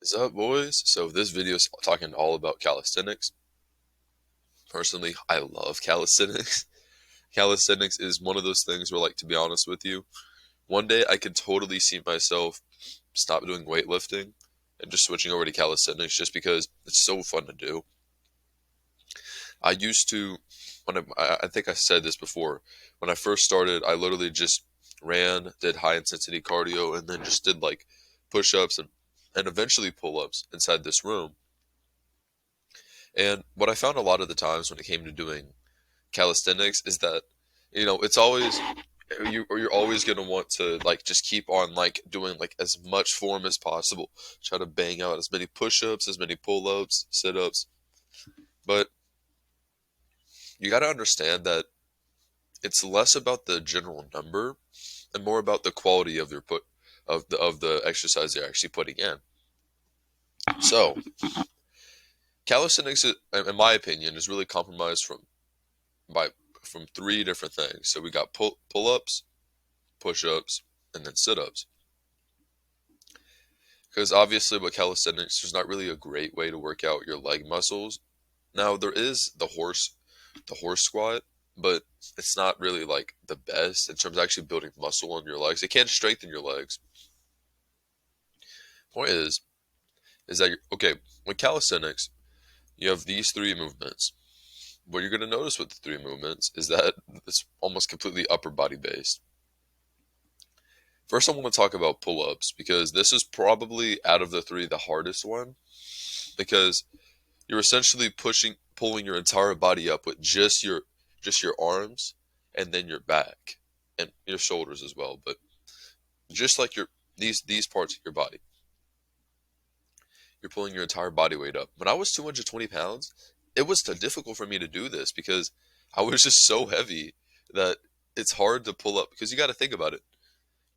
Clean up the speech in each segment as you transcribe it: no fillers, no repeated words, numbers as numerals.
What's up, boys? So this video is talking all about calisthenics. Personally, I love calisthenics. Calisthenics is one of those things where, like, to be honest with you, one day I could totally see myself stop doing weightlifting and just switching over to calisthenics just because it's so fun to do. I used to, I think I said this before, when I first started, I literally just ran, did high intensity cardio, and then just did like push-ups and eventually pull-ups inside this room. And what I found a lot of the times when it came to doing calisthenics is that, it's always you're always gonna want to like just keep on like doing like as much form as possible. Try to bang out as many push-ups, as many pull-ups, sit-ups. But you got to understand that it's less about the general number and more about the quality of your put of the exercise you're actually putting in. So calisthenics, in my opinion, is really compromised by from three different things. So we got pull-ups, push-ups, and then sit-ups. Because obviously with calisthenics, there's not really a great way to work out your leg muscles. Now there is the horse squat, but it's not really like the best in terms of actually building muscle on your legs. It can strengthen your legs. Point is that okay, with calisthenics, you have these three movements. What you're going to notice with the three movements is that it's almost completely upper body based. First, I want to talk about pull-ups because this is probably out of the three the hardest one because you're essentially pulling your entire body up with just your arms and then your back and your shoulders as well, but just like your these parts of your body, you're pulling your entire body weight up. When I was 220 pounds, it was difficult for me to do this because I was just so heavy that it's hard to pull up because you got to think about it.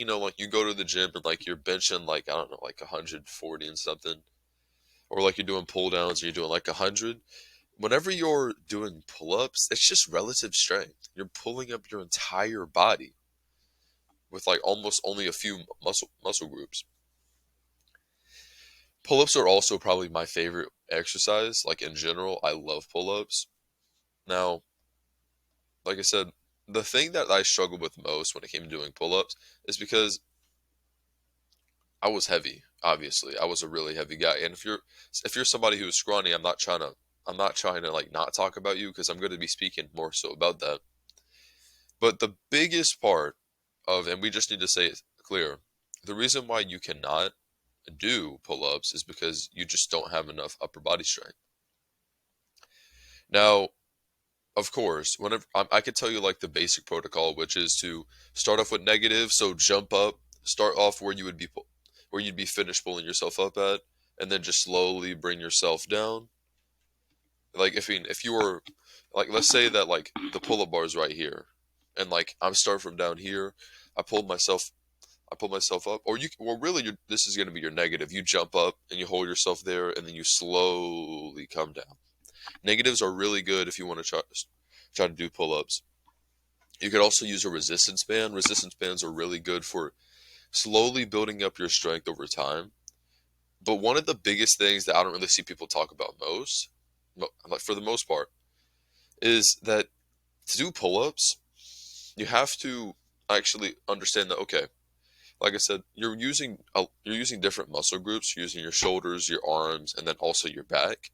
Like you go to the gym and like you're benching like I don't know, like 140 and something, or like you're doing pull downs and you're doing like 100. Whenever you're doing pull ups, it's just relative strength. You're pulling up your entire body with like almost only a few muscle groups. Pull ups are also probably my favorite exercise. Like in general, I love pull ups. Now, like I said, the thing that I struggled with most when it came to doing pull ups is because I was heavy. Obviously, I was a really heavy guy. And if you're somebody who's scrawny, I'm not trying to like not talk about you because I'm going to be speaking more so about that. But the biggest part and we just need to say it clear, the reason why you cannot do pull-ups is because you just don't have enough upper body strength. Now, of course, whenever I could tell you like the basic protocol, which is to start off with negative, so jump up, start off where you'd be finished pulling yourself up at, and then just slowly bring yourself down. Like if you were like let's say that like the pull-up bar is right here, and like I'm starting from down here, I pulled myself I pull myself up, or really, this is going to be your negative. You jump up and you hold yourself there, and then you slowly come down. Negatives are really good if you want to try to do pull-ups. You could also use a resistance band. Resistance bands are really good for slowly building up your strength over time. But one of the biggest things that I don't really see people talk about most, like for the most part, is that to do pull-ups, you have to actually understand that okay, like I said, you're using different muscle groups. You're using your shoulders, your arms, and then also your back.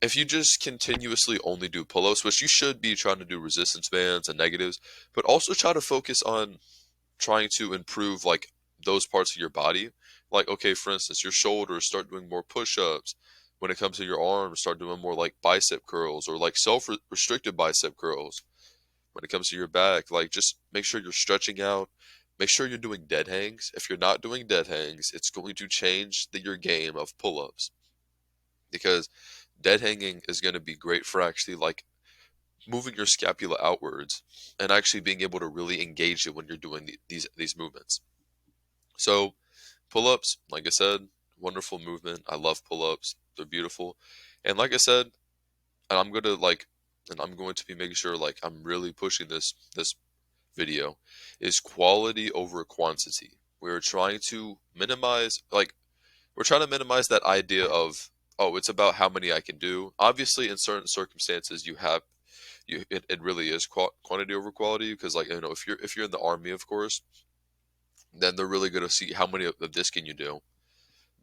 If you just continuously only do pull-ups, which you should be trying to do resistance bands and negatives, but also try to focus on trying to improve like those parts of your body. Like, okay, for instance, your shoulders, start doing more push-ups. When it comes to your arms, start doing more like bicep curls or like self-restricted bicep curls. When it comes to your back, like just make sure you're stretching out. Make sure you're doing dead hangs. If you're not doing dead hangs, it's going to change your game of pull-ups because dead hanging is going to be great for actually like moving your scapula outwards and actually being able to really engage it when you're doing these movements. So pull-ups, like I said, wonderful movement. I love pull-ups. They're beautiful. And like I said, and I'm going to like and I'm going to be making sure like I'm really pushing this video is quality over quantity. We're trying to minimize like We're trying to minimize that idea of, oh, it's about how many I can do. Obviously, in certain circumstances, it really is quantity over quality, because like, if you're in the army, of course, then they're really going to see how many of this can you do.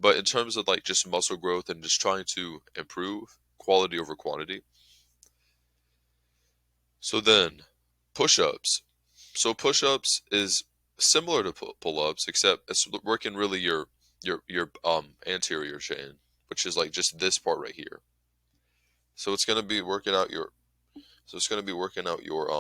But in terms of like just muscle growth and just trying to improve quality over quantity, so then push-ups. So push-ups is similar to pull-ups, except it's working really your anterior chain, which is like just this part right here. So it's going to be working out your so it's going to be working out your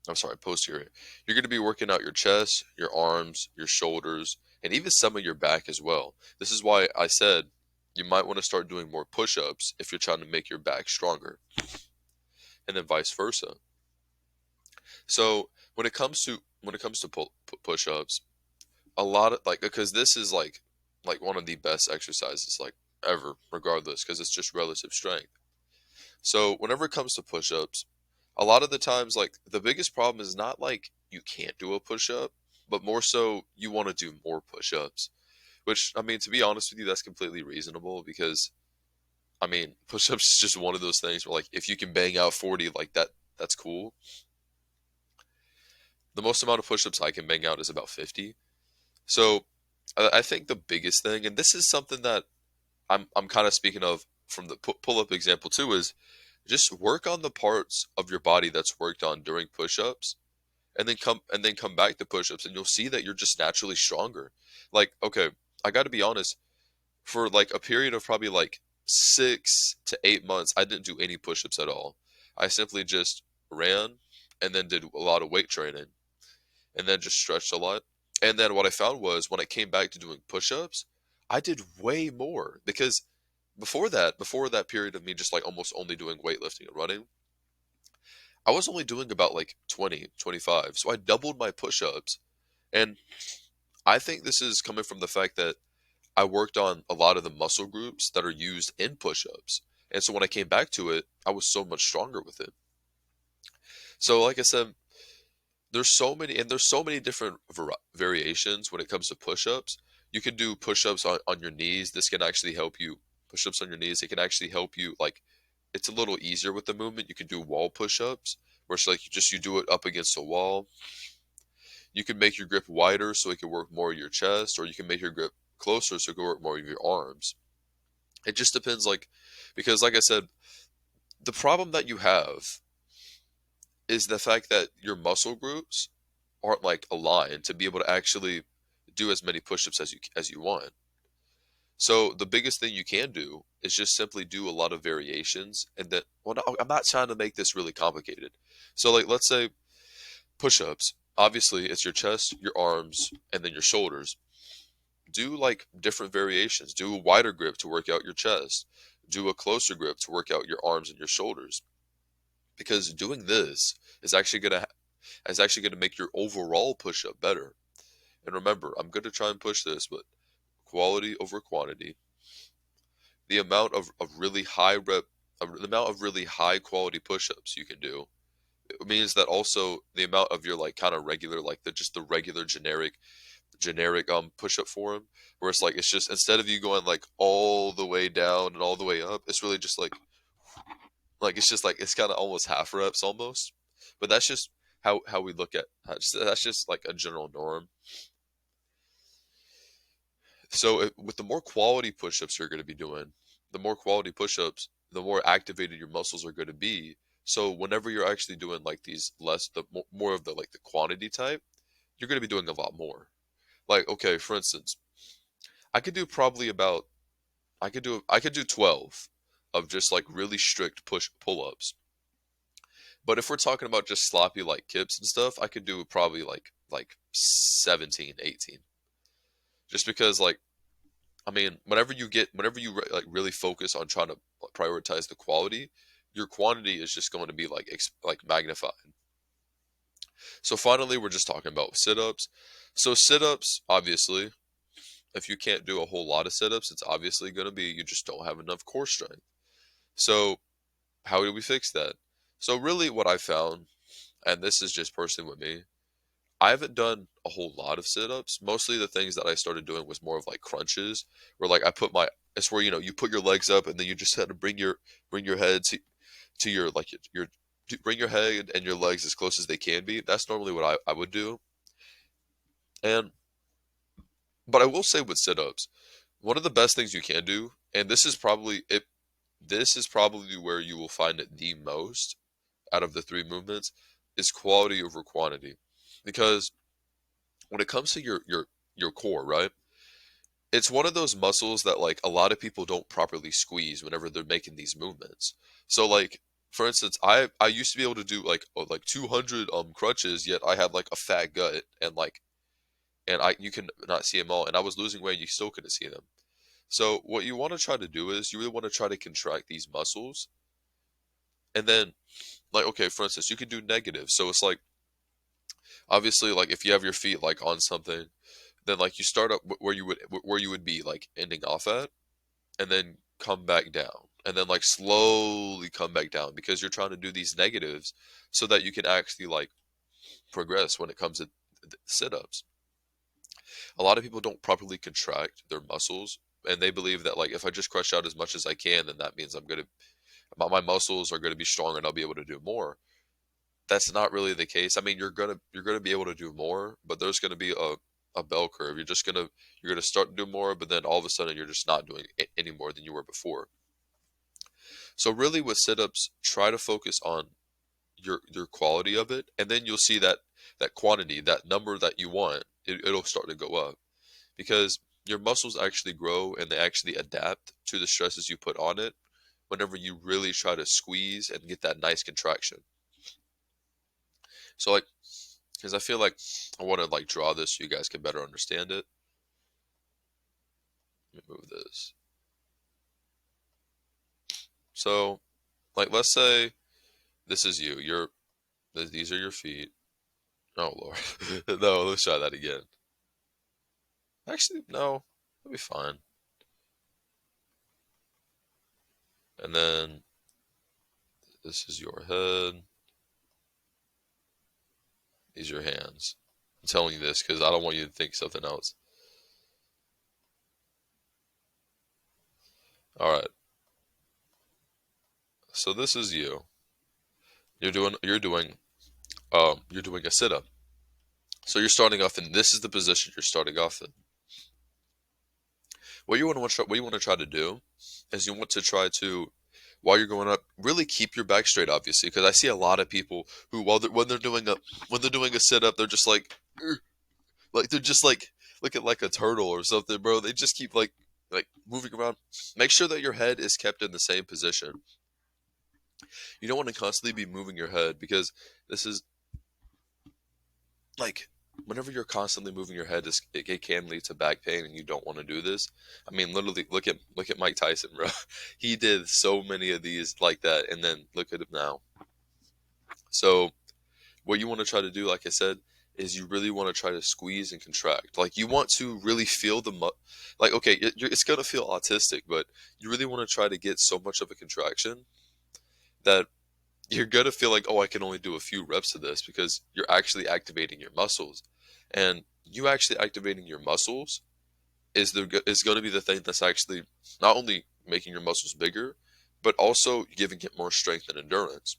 I'm sorry, posterior. You're going to be working out your chest, your arms, your shoulders, and even some of your back as well. This is why I said you might want to start doing more push-ups if you're trying to make your back stronger, and then vice versa. So when it comes to push-ups, a lot of like, because this is like one of the best exercises like ever, regardless, because it's just relative strength. So whenever it comes to push-ups, a lot of the times, like, the biggest problem is not like you can't do a push-up, but more so you want to do more push-ups. Which, I mean, to be honest with you, that's completely reasonable, because I mean, push-ups is just one of those things where, like, if you can bang out 40 like that, that's cool. The most amount of push-ups I can bang out is about 50. So I think the biggest thing, and this is something that I'm kind of speaking of from the pull-up example too, is just work on the parts of your body that's worked on during push-ups, and then come back to push-ups, and you'll see that you're just naturally stronger. Like, okay, I got to be honest, for like a period of probably like 6 to 8 months, I didn't do any push-ups at all. I simply just ran, and then did a lot of weight training, and then just stretched a lot. And then what I found was, when I came back to doing push-ups, I did way more, because before that period of me just like almost only doing weightlifting and running, I was only doing about like 20, 25. So I doubled my push-ups. And I think this is coming from the fact that I worked on a lot of the muscle groups that are used in push-ups. And so when I came back to it, I was so much stronger with it. So like I said, there's so many different variations when it comes to push-ups. You can do push-ups on your knees. This can actually help you. Push-ups on your knees, it can actually help you, like, it's a little easier with the movement. You can do wall push-ups, where it's like you do it up against a wall. You can make your grip wider so it can work more of your chest, or you can make your grip closer so it can work more of your arms. It just depends, like, because like I said, the problem that you have is the fact that your muscle groups aren't like aligned to be able to actually do as many push-ups as you want. So the biggest thing you can do is just simply do a lot of variations, and then, well, no, I'm not trying to make this really complicated. So like, let's say push-ups. Obviously, it's your chest, your arms, and then your shoulders. Do like different variations. Do a wider grip to work out your chest. Do a closer grip to work out your arms and your shoulders. Because doing this is actually gonna make your overall push-up better. And remember, I'm gonna try and push this, but quality over quantity. The amount of really high the amount of really high quality push-ups you can do, it means that also the amount of your like kind of regular, like the regular generic push-up form, where it's just, instead of you going like all the way down and all the way up, it's really just like it's just like it's kind of almost half reps almost. But that's just how we look at that's just like a general norm. So with the more quality push-ups you're going to be doing, the more quality push-ups, the more activated your muscles are going to be. So whenever you're actually doing like these more of the like the quantity type, you're going to be doing a lot more. Like, okay, for instance, I could do probably about I could do 12 of just like really strict push pull-ups. But if we're talking about just sloppy like kips and stuff, I could do probably like 17, 18. Just because, like, I mean, whenever you like really focus on trying to prioritize the quality, your quantity is just going to be like like magnified. So finally, we're just talking about sit-ups. So sit-ups, obviously, if you can't do a whole lot of sit-ups, it's obviously going to be you just don't have enough core strength. So how do we fix that? So really, what I found, and this is just personally with me, I haven't done a whole lot of sit-ups. Mostly the things that I started doing was more of like crunches, where like I put my it's where you put your legs up and then you just had to bring your head to your like your bring your head and your legs as close as they can be. That's normally what I would do. And but I will say with sit-ups, one of the best things you can do, and this is probably where you will find it the most out of the three movements, is quality over quantity. Because when it comes to your core, right? It's one of those muscles that like a lot of people don't properly squeeze whenever they're making these movements. So like for instance, I used to be able to do like 200 crunches, yet I had like a fat gut and I you can not see them all, and I was losing weight, you still couldn't see them. So what you want to try to do is you really want to try to contract these muscles, and then like okay, for instance, you can do negative. So it's like obviously like if you have your feet like on something, then like you start up where you would be like ending off at, and then come back down, and then like slowly come back down because you're trying to do these negatives so that you can actually like progress when it comes to sit-ups. A lot of people don't properly contract their muscles, and they believe that like if I just crush out as much as I can, then that means my muscles are gonna be stronger and I'll be able to do more. That's not really the case. I mean, you're gonna be able to do more, but there's gonna be a bell curve. You're gonna start to do more, but then all of a sudden you're just not doing any more than you were before. So really, with sit-ups, try to focus on your quality of it, and then you'll see that that quantity, that number that you want, it'll start to go up because your muscles actually grow and they actually adapt to the stresses you put on it whenever you really try to squeeze and get that nice contraction. So like, because I feel like I want to like draw this so you guys can better understand it. Let me move this. So like, let's say this is you. These are your feet. Oh Lord, no. Let's try that again. Actually, no. That'll be fine. And then this is your head. These are your hands. I'm telling you this because I don't want you to think something else. All right. So this is you. You're doing a sit up. So you're starting off in this is the position you're starting off in. What you want to try to do is you want to try to while you're going up, really keep your back straight, obviously, because I see a lot of people who when they're doing a sit up, they're just like they're just like looking like a turtle or something, bro. They just keep like moving around. Make sure that your head is kept in the same position. You don't want to constantly be moving your head because this is like whenever you're constantly moving your head, it can lead to back pain, and you don't want to do this. I mean, literally, look at Mike Tyson, bro. He did so many of these like that, and then look at him now. So what you want to try to do, like I said, is you really want to try to squeeze and contract. Like you want to really feel like okay, it's gonna feel autistic, but you really want to try to get so much of a contraction that you're gonna feel like, oh, I can only do a few reps of this because you're actually activating your muscles, and you actually activating your muscles is going to be the thing that's actually not only making your muscles bigger, but also giving it more strength and endurance.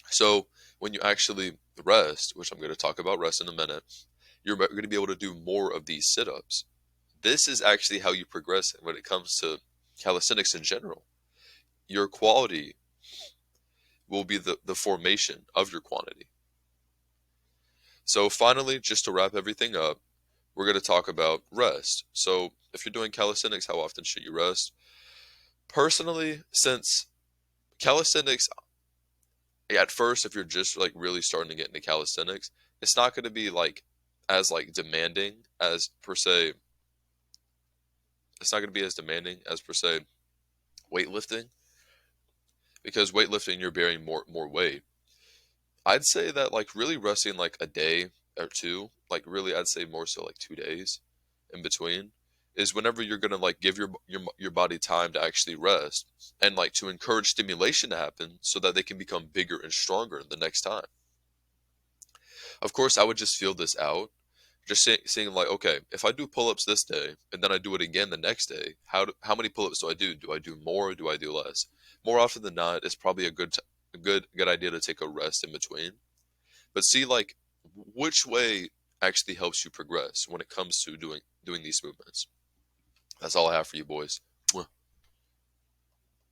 So when you actually rest, which I'm going to talk about rest in a minute, you're going to be able to do more of these sit-ups. This is actually how you progress when it comes to calisthenics in general. Your quality will be the formation of your quantity. So finally, just to wrap everything up, we're going to talk about rest. So if you're doing calisthenics, how often should you rest? Personally, since calisthenics, at first, if you're just like really starting to get into calisthenics, it's not going to be like as like demanding as per se. It's not going to be as demanding as per se weightlifting because weightlifting you're bearing more weight. I'd say that like really resting like a day or two, like really I'd say more so like 2 days in between is whenever you're gonna like give your body time to actually rest and like to encourage stimulation to happen so that they can become bigger and stronger the next time. Of course, I would just feel this out. Just seeing like, okay, if I do pull-ups this day and then I do it again the next day, how many pull-ups do I do? Do I do more or do I do less? More often than not, it's probably a good idea to take a rest in between. But see like which way actually helps you progress when it comes to doing these movements. That's all I have for you boys.